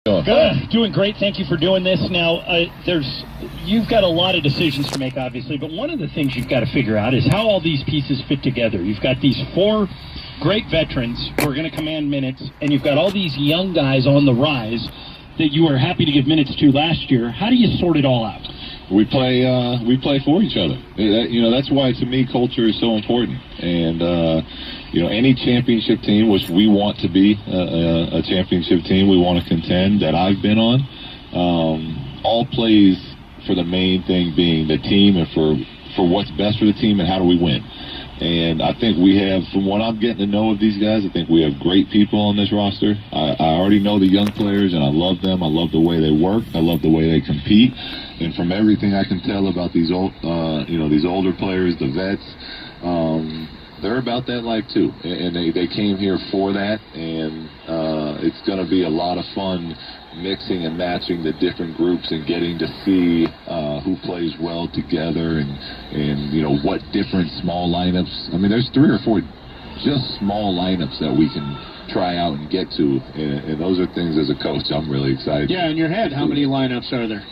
Good. Doing great. Thank you for doing this. Now, you've got a lot of decisions to make, obviously, but one of the things you've got to figure out is how all these pieces fit together. You've got these four great veterans who are going to command minutes, and you've got all these young guys on the rise that you were happy to give minutes to last year. How do you sort it all out? We play for each other. That's why, to me, culture is so important. And any championship team, which we want to be a championship team, we want to contend, that I've been on, all plays for the main thing being the team and for what's best for the team and how do we win. And I think we have, from what I'm getting to know of these guys, I think we have great people on this roster. I already know the young players, and I love them. I love the way they work. I love the way they compete. And from everything I can tell about these these older players, the vets, they're about that life too. And they came here for that. And it's going to be a lot of fun mixing and matching the different groups and getting to see who plays well together and what different small lineups. I mean, there's 3 or 4 just small lineups that we can try out and get to, and those are things as a coach I'm really excited. Yeah, in your head, how many lineups are there?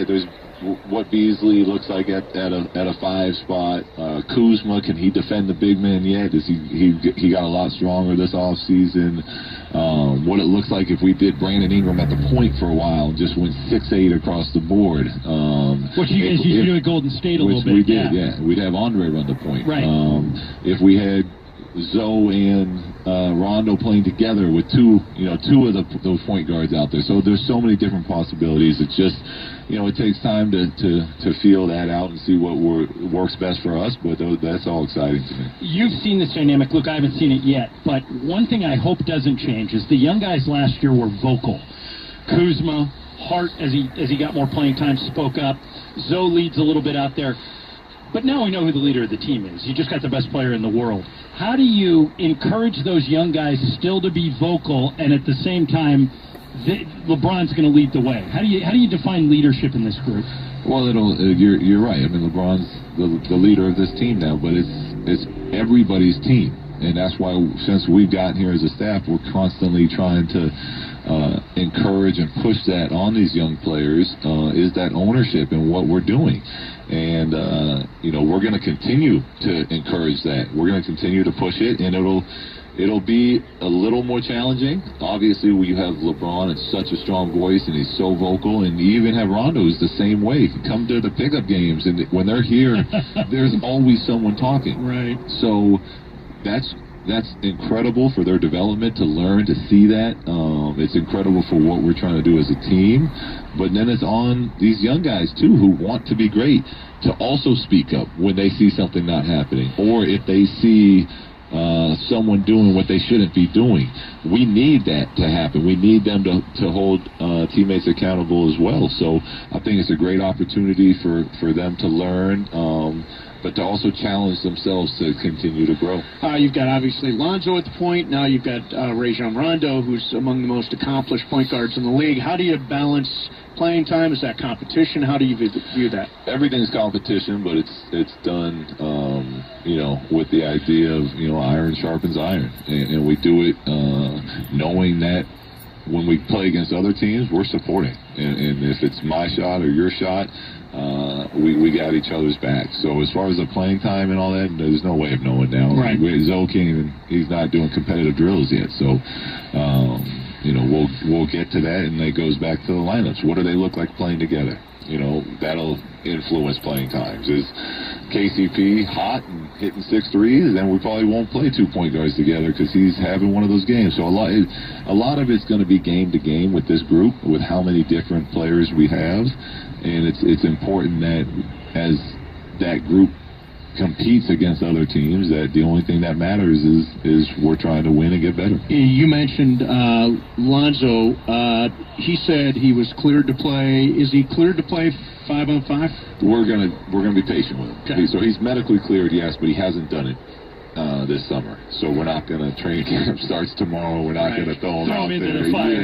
There's what Beasley looks like at a 5 spot. Kuzma, can he defend the big man yet? He got a lot stronger this off season. What it looks like if we did Brandon Ingram at the point for a while and just went 6'8" across the board. What you guys used to do at Golden State a little bit. We did, yeah. We'd have Andre run the point. Right. If we had Zoe and Rondo playing together with two of those point guards out there. So there's so many different possibilities. It's just, it takes time to feel that out and see what works best for us, but that's all exciting to me. You've seen this dynamic. Look, I haven't seen it yet, but one thing I hope doesn't change is the young guys last year were vocal. Kuzma, Hart, as he got more playing time, spoke up. Zoe leads a little bit out there. But now we know who the leader of the team is. You just got the best player in the world. How do you encourage those young guys still to be vocal, and at the same time, LeBron's going to lead the way? How do you define leadership in this group? Well, you're right. I mean, LeBron's the leader of this team now, but it's everybody's team, and that's why since we've gotten here as a staff, we're constantly trying to encourage and push that on these young players. Is that ownership in what we're doing? And we're going to continue to encourage that. We're going to continue to push it, and it'll be a little more challenging. Obviously, we have LeBron and such a strong voice, and he's so vocal, and you even have Rondo who's the same way. Come to the pickup games, and when they're here, there's always someone talking. Right. So that's incredible for their development to learn to see that. It's incredible for what we're trying to do as a team. But then it's on these young guys, too, who want to be great, to also speak up when they see something not happening. Or if they see someone doing what they shouldn't be doing. We need that to happen. We need them to hold teammates accountable as well. So I think it's a great opportunity for them to learn, but to also challenge themselves to continue to grow. You've got, obviously, Lonzo at the point. Now you've got Rajon Rondo, who's among the most accomplished point guards in the league. How do you balance playing time? Is that competition? How do you view that? Everything's competition, but it's done, with the idea of, iron sharpens iron. And we do it knowing that when we play against other teams, we're supporting. And if it's my shot or your shot, we got each other's back. So as far as the playing time and all that, there's no way of knowing now. Right. Zoe can't even, he's not doing competitive drills yet. So, we'll get to that, and it goes back to the lineups. What do they look like playing together? That'll influence playing times. Is KCP hot and hitting 6 threes, then we probably won't play 2 point guards together because he's having one of those games. So a lot of it's going to be game to game with this group, with how many different players we have, and it's important that as that group competes against other teams, that the only thing that matters is we're trying to win and get better. You mentioned Lonzo. He said he was cleared to play. Is he cleared to play 5-on-5? We're gonna be patient with him. Okay. So he's medically cleared, yes, but he hasn't done it this summer. So we're not going to train camp starts tomorrow. We're not going to throw him out there. The fire,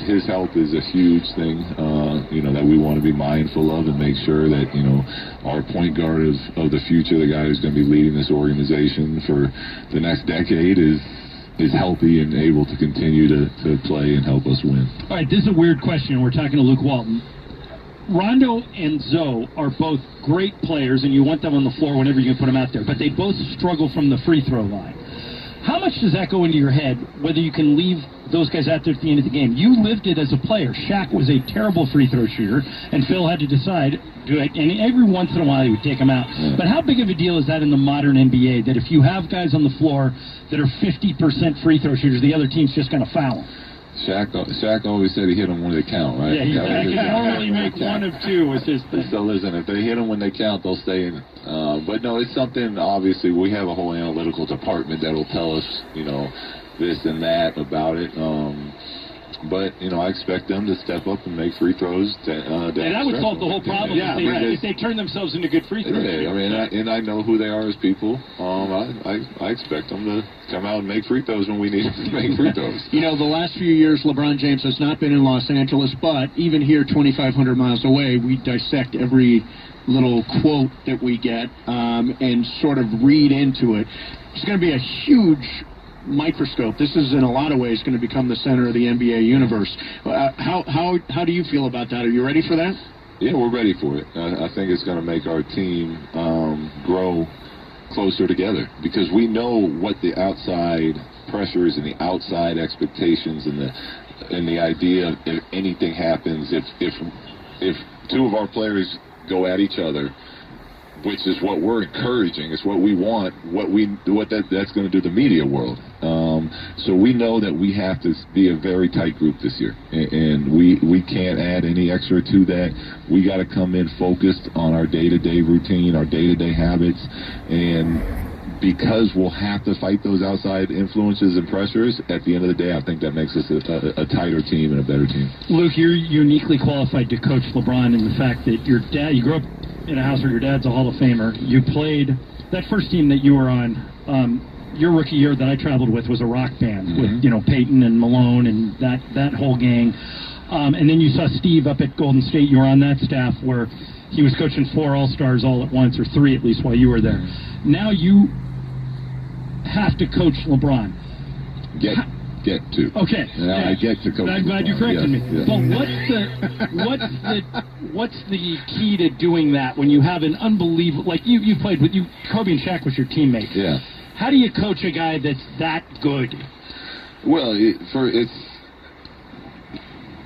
his health is a huge thing, that we want to be mindful of and make sure that, our point guard of the future, the guy who's going to be leading this organization for the next decade is healthy and able to continue to play and help us win. All right, this is a weird question. We're talking to Luke Walton. Rondo and Zoe are both great players, and you want them on the floor whenever you can put them out there, but they both struggle from the free throw line. How much does that go into your head, whether you can leave those guys out there at the end of the game? You lived it as a player. Shaq was a terrible free throw shooter, and Phil had to decide, and every once in a while he would take them out. Yeah. But how big of a deal is that in the modern NBA, that if you have guys on the floor that are 50% free throw shooters, the other team's just going to foul them? Shaq always said he hit them when they count, right? Yeah, he can normally make one of two was his thing. So listen, if they hit them when they count, they'll stay in. But no, it's something, obviously, we have a whole analytical department that will tell us, this and that about it. But, I expect them to step up and make free throws. And that would solve the whole problem if they turn themselves into good free throws. Yeah, I know who they are as people. I expect them to come out and make free throws when we need them to make free throws. The last few years, LeBron James has not been in Los Angeles, but even here, 2,500 miles away, we dissect every little quote that we get and sort of read into it. It's going to be a huge microscope. This is in a lot of ways going to become the center of the NBA universe. How do you feel about that? Are you ready for that? Yeah, we're ready for it. I think it's going to make our team grow closer together, because we know what the outside pressures and the outside expectations and the idea of if anything happens, if two of our players go at each other, which is what we're encouraging, it's what we want, that's going to do the media world. So we know that we have to be a very tight group this year, and we can't add any extra to that. We got to come in focused on our day-to-day routine, our day-to-day habits, and because we'll have to fight those outside influences and pressures, at the end of the day, I think that makes us a tighter team and a better team. Luke, you're uniquely qualified to coach LeBron in the fact that your dad, you grew up in a house where your dad's a Hall of Famer. You played that first team that you were on. Your rookie year that I traveled with was a rock band with Peyton and Malone and that whole gang. And then you saw Steve up at Golden State. You were on that staff where he was coaching 4 All-Stars all at once, or 3 at least while you were there. Now you have to coach LeBron. Get to. Okay. Now I get to coach. I'm glad you corrected me. Yes. But what's the key to doing that when you have an unbelievable, like you played with Kobe and Shaq was your teammate. Yeah. How do you coach a guy that's that good? Well,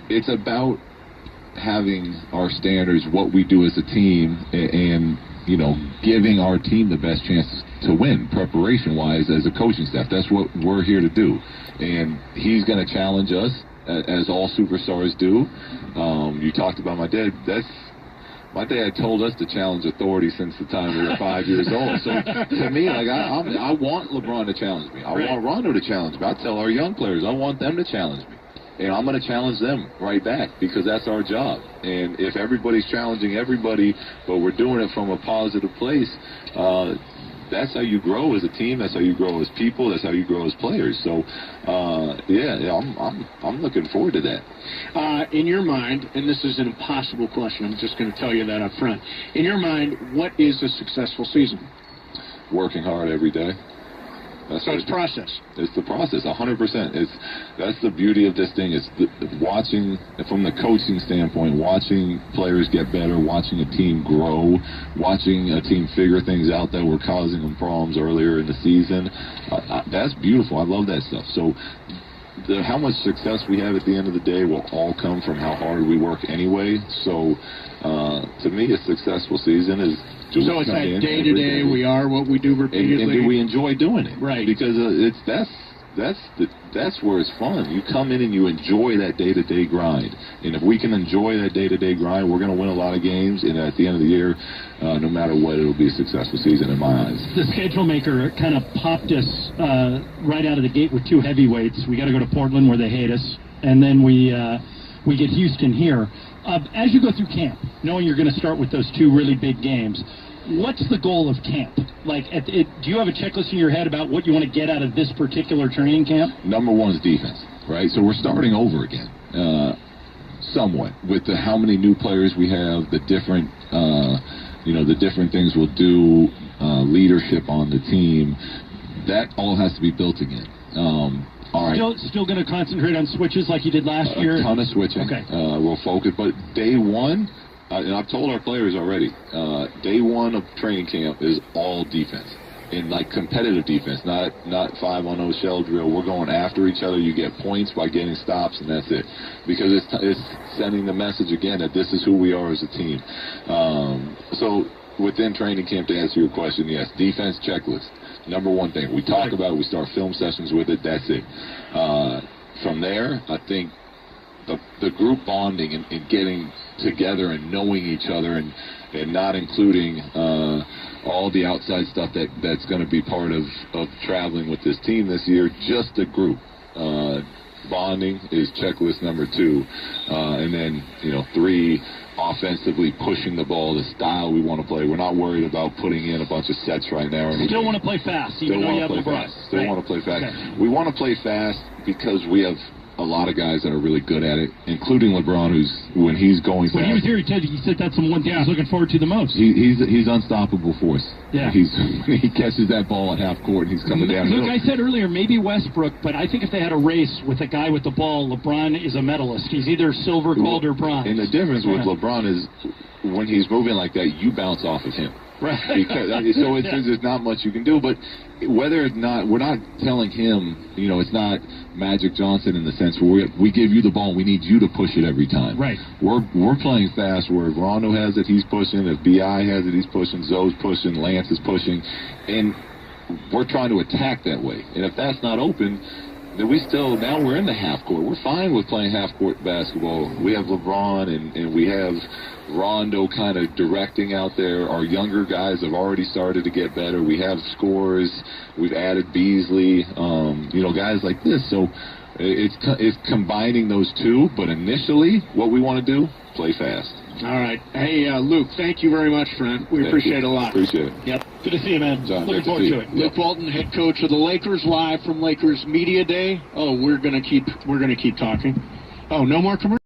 it's about having our standards, what we do as a team, and giving our team the best chance to win, preparation-wise, as a coaching staff. That's what we're here to do. And he's going to challenge us, as all superstars do. You talked about my dad. My dad told us to challenge authority since the time we were 5 years old. So to me, I want LeBron to challenge me. I want Rondo to challenge me. I tell our young players, I want them to challenge me. And I'm going to challenge them right back, because that's our job. And if everybody's challenging everybody, but we're doing it from a positive place, that's how you grow as a team. That's how you grow as people. That's how you grow as players. So, I'm looking forward to that. In your mind, and this is an impossible question, I'm just going to tell you that up front. In your mind, what is a successful season? Working hard every day. So it's process. It's the process, 100%. That's the beauty of this thing. It's watching, from the coaching standpoint, watching players get better, watching a team grow, watching a team figure things out that were causing them problems earlier in the season. That's beautiful. I love that stuff. So how much success we have at the end of the day will all come from how hard we work anyway. So to me, a successful season is so it's that day-to-day, we are what we do repeatedly. And do we enjoy doing it? Right. Because that's where it's fun. You come in and you enjoy that day-to-day grind. And if we can enjoy that day-to-day grind, we're going to win a lot of games. And at the end of the year, no matter what, it'll be a successful season in my eyes. The schedule maker kind of popped us right out of the gate with 2 heavyweights. We got to go to Portland where they hate us. And then we get Houston here. As you go through camp, knowing you're going to start with those 2 really big games, what's the goal of camp? Like, do you have a checklist in your head about what you want to get out of this particular training camp? Number one is defense, right? So we're starting over again, somewhat, with how many new players we have, the different, the different things we'll do, leadership on the team. That all has to be built again. All right. Still going to concentrate on switches like you did last year? A ton of switching. Okay. We'll focus. But day one, and I've told our players already, day one of training camp is all defense. And like competitive defense, not 5-on-0 shell drill. We're going after each other. You get points by getting stops, and that's it. Because it's sending the message again that this is who we are as a team. So within training camp, to answer your question, yes, defense checklist. Number one thing. We talk about it, we start film sessions with it, that's it. From there, I think the group bonding and getting together and knowing each other and not including all the outside stuff that's going to be part of traveling with this team this year, just the group. Bonding is checklist number 2. And then, 3, offensively pushing the ball, the style we want to play. We're not worried about putting in a bunch of sets right now. Still want to play fast, even though you have LeBron. Still want to play fast. Okay. We want to play fast because we have a lot of guys that are really good at it, including LeBron, when he's going fast. When he was here, he said that's the one thing he's looking forward to the most. He's unstoppable for us. Yeah. He catches that ball at half court and he's coming down. Look, I said earlier, maybe Westbrook, but I think if they had a race with a guy with the ball, LeBron is a medalist. He's either silver, gold, or bronze. And the difference with LeBron is when he's moving like that, you bounce off of him. Right. So there's not much you can do. But whether it's not, we're not telling him, it's not Magic Johnson in the sense where we give you the ball, we need you to push it every time. Right. We're playing fast where Rondo has it, he's pushing. If B.I. has it, he's pushing. Zoe's pushing. Lance is pushing. And we're trying to attack that way. And if that's not open, then now we're in the half court. We're fine with playing half court basketball. We have LeBron and we have Rondo kind of directing out there. Our younger guys have already started to get better. We have scores. We've added Beasley, guys like this. So it's combining those two. But initially, what we want to do, play fast. All right. Hey, Luke, thank you very much, friend. We appreciate it a lot. Appreciate it. Yep. Good to see you, man. John, looking forward to it. Luke Walton, head coach of the Lakers, live from Lakers Media Day. Oh, we're gonna keep talking. Oh, no more commercials.